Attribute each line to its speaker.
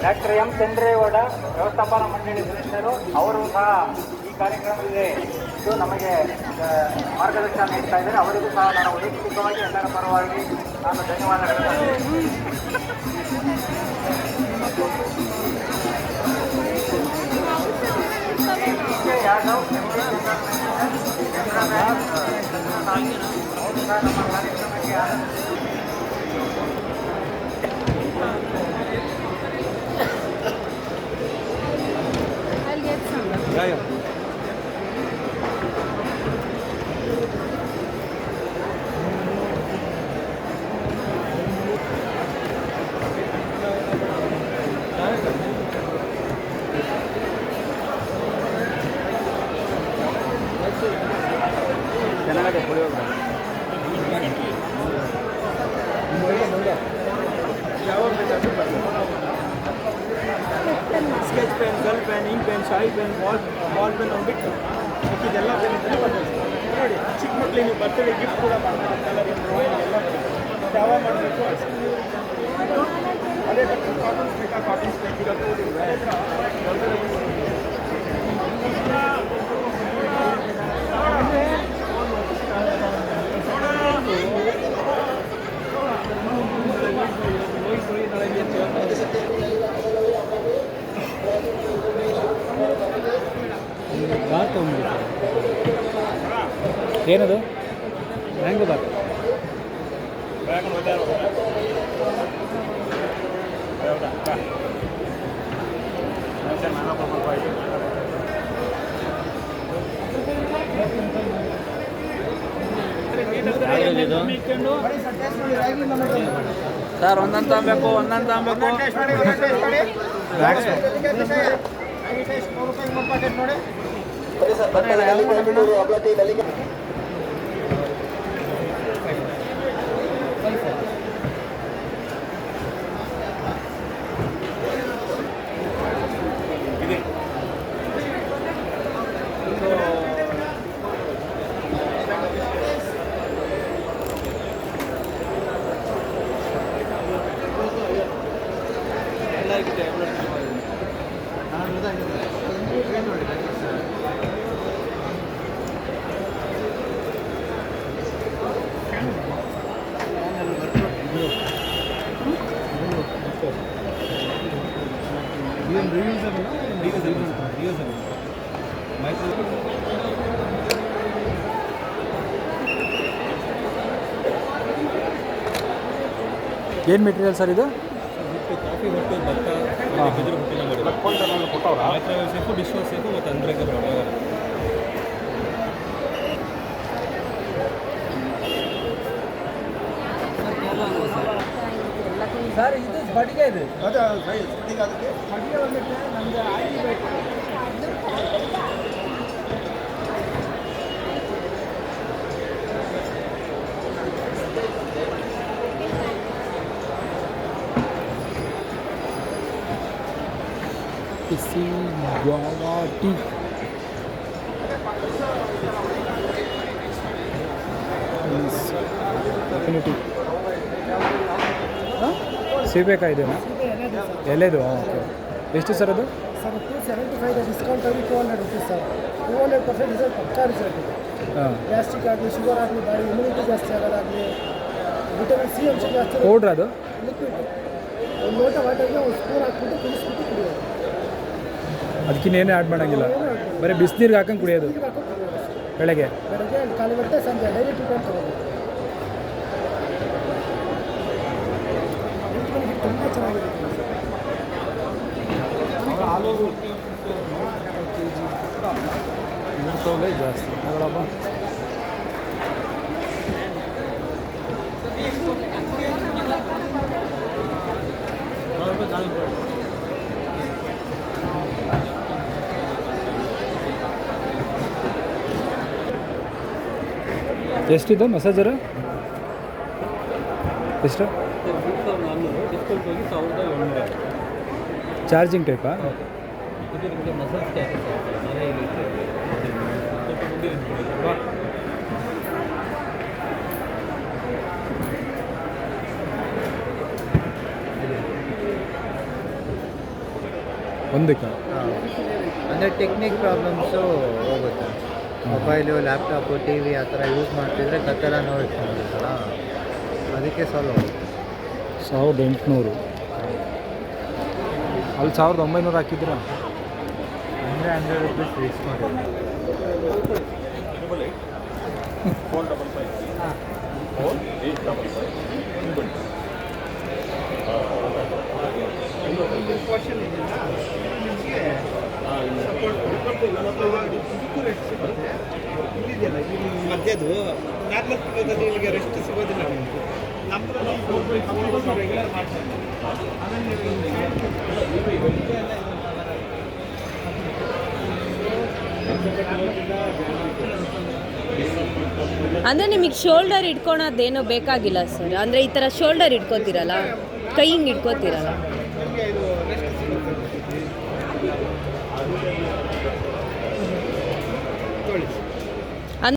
Speaker 1: Doctor M Chandregowda ವ್ಯವಸ್ಥಾಪನಾ ಮಂಡಳಿ ಸದಸ್ಯರು ಅವರು ಸಹ ಈ ಕಾರ್ಯಕ್ರಮದಲ್ಲಿ ನಮಗೆ ಮಾರ್ಗದರ್ಶನ ನೀಡ್ತಾ ಇದ್ದಾರೆ. ಅವರಿಗೂ ಸಹ ನಾನು ವೈಯಕ್ತಿಕವಾಗಿ ಎಲ್ಲರ ಪರವಾಗಿ ನಾನು ಧನ್ಯವಾದಗಳನ್ನು ಯಾದವ್ ನಮ್ಮ ಕಾರ್ಯಕ್ರಮಕ್ಕೆ
Speaker 2: sketch pen, gel pen, ink pen, ಶಾಯಿ ಪೆನ್, ಬಾಲ್ ಪೆನ್ ಬಿಟ್ಟು ಇದೆಲ್ಲ ಪೆನ್ ನೋಡಿ. ಚಿಕ್ಕ ಮಕ್ಕಳಿಗೆ ನೀವು ಬರ್ತಡೇ ಗಿಫ್ಟ್ ಕೂಡ ಮಾಡ್ತಾರೆ. ಕಲರಿಂಗ್, ಡ್ರಾಯಿಂಗ್ ಎಲ್ಲ ಯಾವ ಮಾಡಬೇಕು ಅದೇ ಕಾಟನ್ಸ್ ಬೇಕಾ, ಕಾಟನ್ಸ್ ಬೇಕೀಗ
Speaker 3: ಬಾತ್ ಏನದು ಮ್ಯಾಂಗೋ ಬಾತ್.
Speaker 2: ಸರ್ ಒಂದೊಂದು ತಗೊಬೇಕು, ಒಂದೊಂದು ತಗೊಬೇಕು.
Speaker 3: ಏನು ಮೆಟೀರಿಯಲ್ ಸರ್ ಇದು?
Speaker 2: ಕಾಫಿ ಹೊಟ್ಟು, ಭತ್ತ, ಗಜರು ಹುಟ್ಟಿನ microwave safe, dish wash safe ಮತ್ತು ಅನ್ಬ್ರೇಕರ್
Speaker 3: ಸರ್ ಇದು ಸ್ಫಟಿಗೆ ಇದೆ.
Speaker 2: ಅದು ಸ್ಫಟಿಕ, ಅದಕ್ಕೆ ಸ್ಫಟಿಕ ಬಂದ್ಬಿಟ್ಟು ನಮಗೆ ಆಗಿ ಬೇಕು.
Speaker 3: ಸೀಬೇಕಾ ಇದೆಯಾ? ಎಲೆದು? ಓಕೆ. ಎಷ್ಟು ಸರ್ ಅದು?
Speaker 4: ಸರ್ 275 ಡಿಸ್ಕೌಂಟ್ ಆಗಿ 200 ರುಪೀಸ್ ಸರ್. 200% ರಿಸಲ್ಟ್ ಪಕ್ಕಾ ರಿಸಲ್ಟ್ ಇದೆ. ಗ್ಯಾಸ್ಟ್ರಿಕ್ ಆಗಲಿ, ಶುಗರ್ ಆಗಲಿ, ಬಾಡಿ ಇಮ್ಯುನಿಟಿ ಜಾಸ್ತಿ ಆಗೋದಾಗಲಿ, ವಿಟಮಿನ್ ಸಿ ಅಂಶ ಜಾಸ್ತಿ.
Speaker 3: ಪೌಡ್ರ್ ಅದು?
Speaker 4: ಲಿಕ್ವಿಡ್. ಒಂದು ಲೋಟ ವಾಟರ್ಗೆ ಒಂದು ಸ್ಪೂನ್ ಹಾಕ್ಬಿಟ್ಟು ಕುದಿಸ್ಬಿಟ್ಟು ಕುಡಿಯೋದು.
Speaker 3: ಅದಕ್ಕಿನ್ನೇನು ಆ್ಯಡ್ ಮಾಡೋಂಗಿಲ್ಲ, ಬರೀ ಬಿಸಿನೀರಿಗೆ ಹಾಕೊಂಡು ಕುಡಿಯೋದು ಬೆಳಗ್ಗೆ
Speaker 4: ಖಾಲಿ ಬಟ್ಟೆ ಸಂಜೆ ಡೈಲಿ ಟ್ರೀಟ್ಮೆಂಟ್ ತಗೋಬೋದು. ತುಂಬ ಚೆನ್ನಾಗಿದೆ
Speaker 3: ಜಾಸ್ತಿ ತಗೊಳಪ್ಪ. ಎಷ್ಟಿದೆ ಮಸಾಜರು? ಎಷ್ಟು? ಚಾರ್ಜಿಂಗ್ ಟೈಪಾ? ಒಂದಕ್ಕೆ
Speaker 5: ಅಂದರೆ ಟೆಕ್ನಿಕ್ ಪ್ರಾಬ್ಲಮ್ಸು ಹೋಗುತ್ತೆ. ಮೊಬೈಲು ಲ್ಯಾಪ್ಟಾಪು ಟಿ ವಿ ಆ ಥರ ಯೂಸ್ ಮಾಡ್ತಿದ್ರೆ ಕತ್ತೆಲ್ಲ ನೋವು ಇಟ್ಕೊಂಡಿರುತ್ತಲ್ಲ, ಅದಕ್ಕೆ ಸಾಲ್ವ್ ಆಗುತ್ತೆ.
Speaker 3: 1800 ಅಲ್ಲಿ 1900 ಹಾಕಿದ್ದೀರಾ?
Speaker 5: ಅಂದರೆ 100 ರುಪೀಸ್ ಇಸ್ಕೊಂಡಿದ್ದೀನಿ.
Speaker 2: ಮಧ್ಯದು ನಾರ್ಮಲ್ ಸಿಗೋದಲ್ಲಿ ಇಲ್ಲಿಗೆ ರೆಸ್ಟ್ ಸಿಗೋದಿಲ್ಲ ನಿಮಗೆ. ನಮ್ಮ ರೆಗ್ಯುಲರ್ ಮಾಡ್ತಾರೆ.
Speaker 6: ಅಂದರೆ ನಿಮಗೆ ಶೋಲ್ಡರ್ ಇಟ್ಕೊಳೋದೇನೋ ಬೇಕಾಗಿಲ್ಲ ಸರ್. ಅಂದರೆ ಈ ಥರ ಶೋಲ್ಡರ್ ಇಟ್ಕೋತೀರಲ್ಲ, ಕೈ ಹಿಂಗೆ ಇಟ್ಕೋತೀರಲ್ಲ.
Speaker 2: ನಮಗೆ ಇದು ರೆಸ್ಟ್ ಸಿಗುತ್ತೆ. ತೊಗೊಳ್ಳಿ.